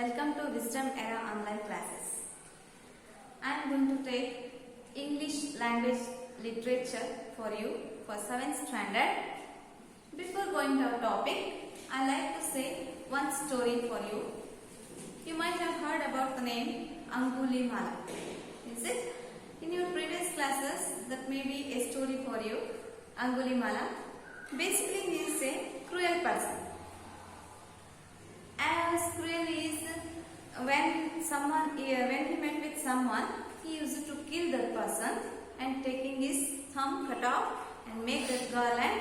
Welcome to Wisdom Era online classes. I am going to take English language literature for you for 7th standard. Before going to our topic, I like to say one story for you. You might have heard about the name Angulimala. Is it? In your previous classes, that may be a story for you. Angulimala. Basically, he is a cruel person. As cruel is when he met with someone, he used to kill that person and taking his thumb cut off and make that garland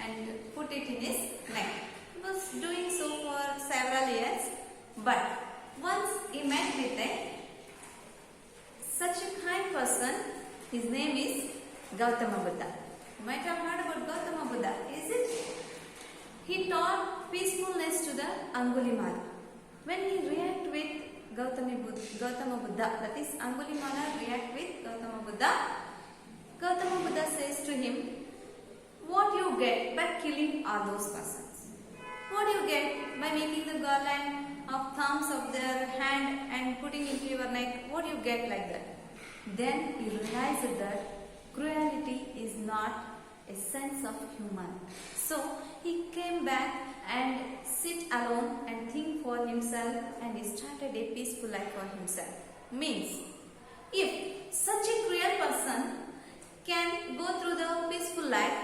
and put it in his neck. He was doing so for several years, but once he met with such a kind person. His name is Gautama Buddha. You might have heard about Gautama Buddha, is it? He taught peacefulness to the Angulimala. When he react with Gautama Buddha, that is Angulimala react with Gautama Buddha says to him, what you get by killing all those persons? What do you get by making the garland of thumbs of their hand and putting into your neck? What do you get like that? Then he realized that cruelty is not a sense of human. So he came back and sit alone and think for himself, and he started a peaceful life for himself. Means, if such a cruel person can go through the peaceful life,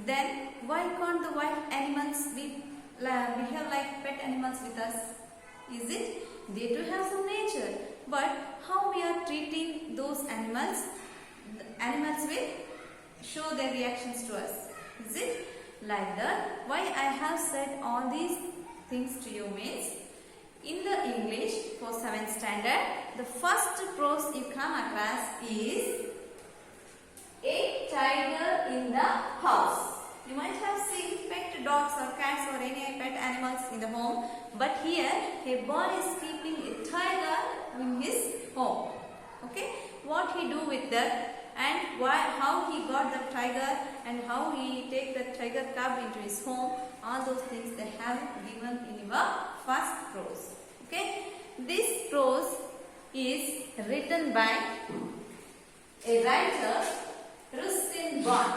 then why can't the wild animals behave like pet animals with us? Is it? They too have some nature. But how we are treating those animals, the animals will show their reactions to us. Is it? Like that. Why I have said all these things to you means, in the English for 7th standard, the first prose you come across is a tiger in the house. You might have seen pet dogs or cats or any pet animals in the home, but here a boy is keeping a tiger in his home. Okay, what he do with that and how he got the tiger and how he take the tiger cub into his home, all those things they have given in your first prose. Okay, this prose is written by a writer, Ruskin Bond.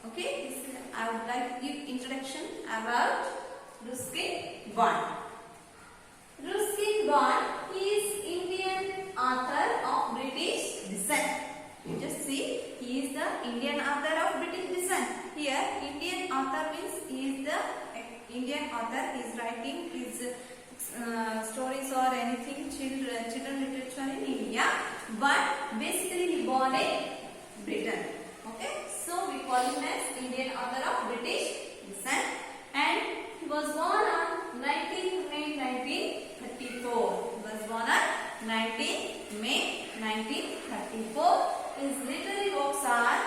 Okay, I would like to give introduction about Ruskin Bond. Ruskin Bond is Indian author of British descent. You just see, he is the Indian author of British descent. Here, Indian author means he is the Indian author. He is writing his stories or anything, children literature in India. But basically, he born in Britain. Okay, so we call him as Indian author of British descent. And he was born on 19th May 1934. He was born on 19th May 1934. His literary works are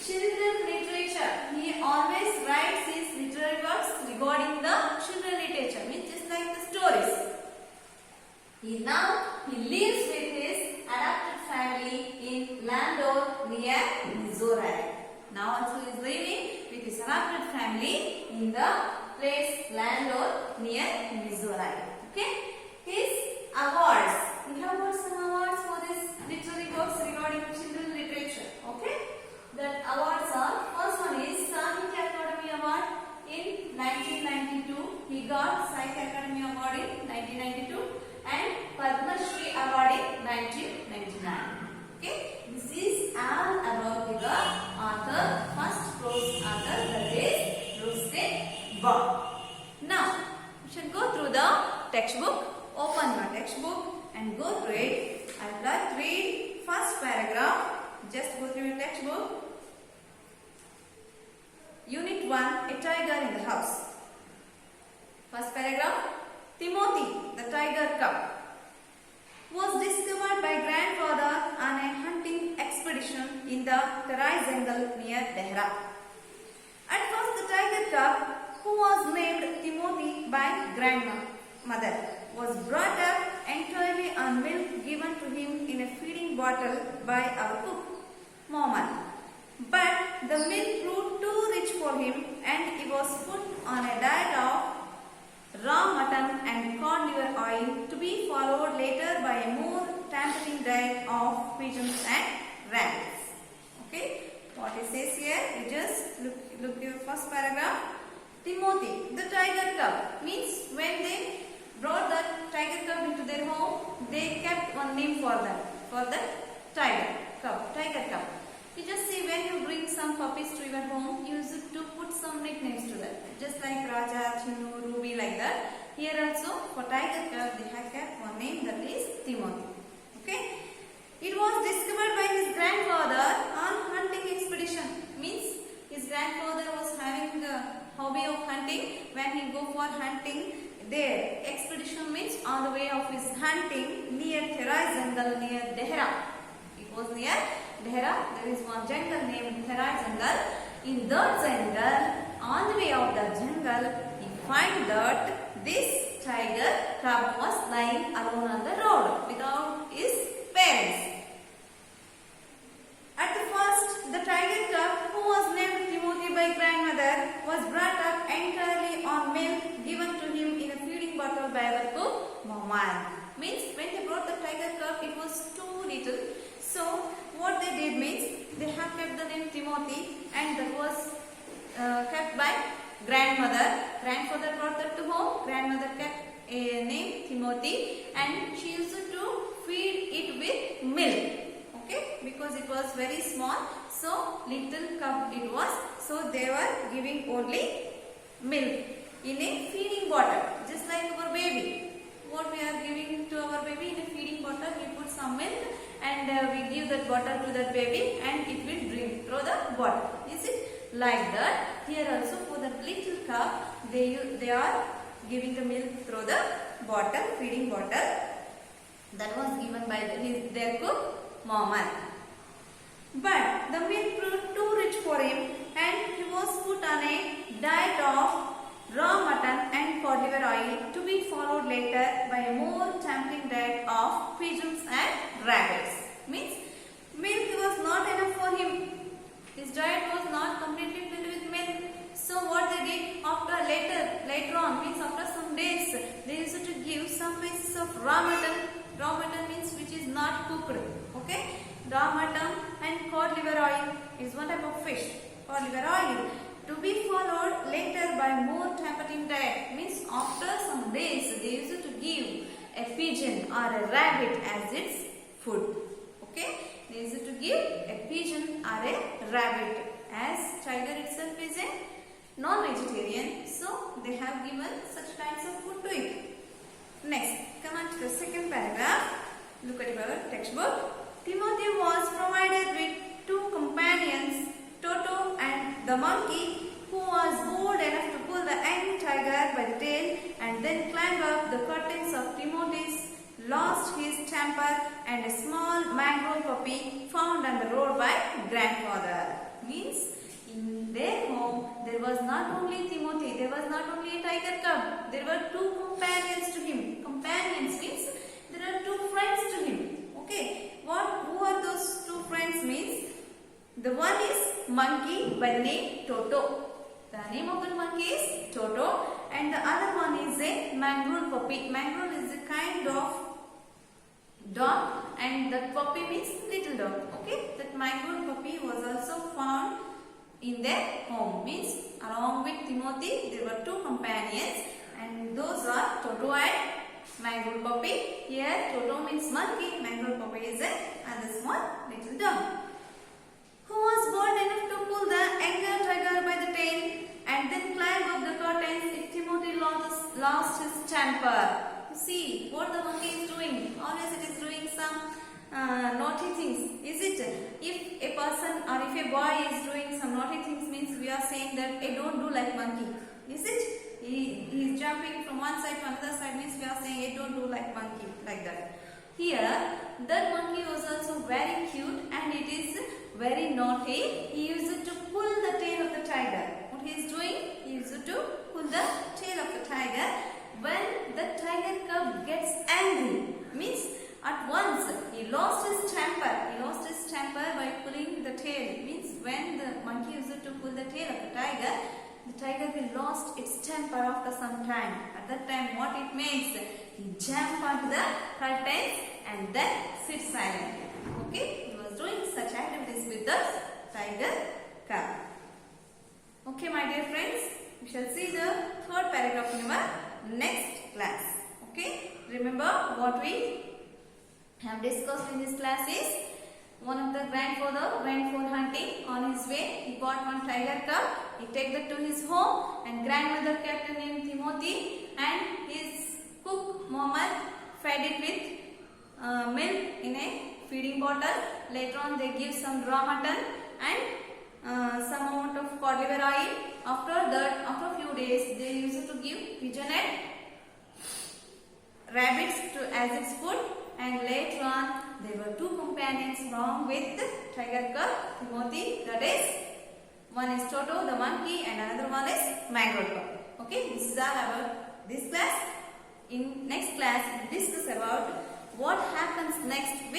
children literature. He always writes his literary works regarding the children literature, means just like the stories. He lives with his adopted family in Landor near Missouri. Now also he is living with his adopted family in the place Landor near Missouri. Okay. His awards. We have got some awards for this literary works regarding children literature. Okay. That awards are, first one is Sahitya Academy Award in 1992. He got Sahitya Academy Award in 1992 and Padma Shri Award in 1999. Okay. This is all about the author, first prose author, that is Ruskin Bond. Now, we should go through the textbook. Open your textbook and go through it. I would like to read first paragraph. Just go through your textbook. Unit 1, a tiger in the house. First paragraph. Timothy, the tiger cub, was discovered by grandfather on a hunting expedition in the Tarai jungle near Dehra. At first, the tiger cub, who was named Timothy by grandmother, was brought up entirely on milk given to him in a feeding bottle by our cook, Mohammed. But the milk proved too rich for him and he was put on a diet of raw mutton and cod liver oil to followed later by a more tampering diet of pigeons and rabbits. Okay, what it says here, you just look your first paragraph. Timothy, the tiger cub, means when they brought the tiger cub into their home, they kept one name for them, for the tiger cub. You just see, when you bring some puppies to your home, you used to put some nicknames to them, just like Raja, Chinu, Ruby, like that. Here also, for tiger cub, they have kept one name, that is Timothy. Okay. It was discovered by his grandfather on hunting expedition. Means his grandfather was having the hobby of hunting. When he go for hunting, their expedition means on the way of his hunting near Therai Jungle, near Dehra. It was near Dehra. There is one jungle named Therai Jungle. In that jungle, on the way of the jungle, he find that this tiger cub was lying alone on the road without his parents. At the first, the tiger cub, who was named Timothy by grandmother, was brought up entirely on milk given to him in a feeding bottle by our cook, Mohammed. Means when they brought the tiger cub, it was too little. So what they did means, they have kept the name Timothy, and that was kept by grandmother. Grandfather brought that to home. Grandmother kept a name Timothy, and she used to feed it with milk. Okay, because it was very small, so little cub it was, so they were giving only milk in a feeding bottle, just like our baby. What we are giving to our baby in a feeding bottle, we put some milk and we give that bottle to that baby, and it will drink through the bottle. Is it like that? Here also for the little cub, they are giving the milk through the bottle, feeding bottle, that was given by their cook, Mohammed. But the milk proved too rich for him, and he was put on a diet of raw mutton and cod liver oil, to be followed later by a more tempting diet of pigeons and rabbits. Means milk was not enough for him. His diet was not completely filled with milk. So what they did later on, means after some days, they used to give some pieces of raw mutton. Raw mutton means which is not cooked. Okay, raw mutton and cod liver oil is one type of fish. Cod liver oil, to be followed later by more tempting diet. Means after some days, they used to give a pigeon or a rabbit as its food. Okay, they used to give a pigeon or a rabbit, as tiger itself is a non-vegetarian, so they have given such kinds of food to it. Next, come on to the second paragraph. Look at your textbook. Timothy was provided with two companions, Toto and the monkey, who was bold enough to pull the young tiger by the tail and then climb up the curtains of Timothy's, lost his temper, and a small mangrove puppy found on the road by grandfather. Means in their home, there was not only Timothy, there was not only a tiger cub, there were two companions to him. Companions means there are two friends to him. Okay, who are those two friends means? The one is monkey by the name Toto. The name of the monkey is Toto, and the other one is a mangrove puppy. Mangrove is a kind of dog, and that puppy means little dog. Okay, that mangrove puppy was also found in their home. Means along with Timothy, there were two companions, and those are Toto and mangrove puppy. Here Toto means monkey, mangrove puppy is another small little dog, who was bold enough to pull the younger tiger by the tail and then climb up the curtains if Timothy lost his temper. You see what the monkey is doing. Always it is doing some naughty things. Is it? If a person or if a boy is doing some naughty things, means we are saying that hey, don't do like monkey. Is it? He is jumping from one side to another side, means we are saying hey, don't do like monkey, like that. Here that monkey was also very cute, and it is very naughty. He used to pull the tail of the tiger. What he is doing? He used to pull the tail of the tiger. When the tiger cub gets angry, means at once he lost his temper. He lost his temper by pulling the tail. Means when the monkey used to pull the tail of the tiger will lost its temper after some time. At that time, what it makes? He jumped onto the curtains and then sit silently. Okay, he was doing such activities with the tiger cub. Okay, my dear friends, we shall see the third paragraph in our next class. Okay, remember what we have discussed in this class is one of the grandfather went for hunting. On his way, he got one tiger cub. He took that to his home, and grandmother kept the name Timothy, and his cook Mohammed fed it with milk in a feeding bottle. Later on, they give some raw mutton and some amount of cod liver oil. After that, after a few days, they used to give pigeon and rabbits as its food. And later on, there were two companions along with tiger cub Timothy. That is, one is Toto the monkey, and another one is mango cub. Okay, this is all about this class. In next class, we discuss about what happens next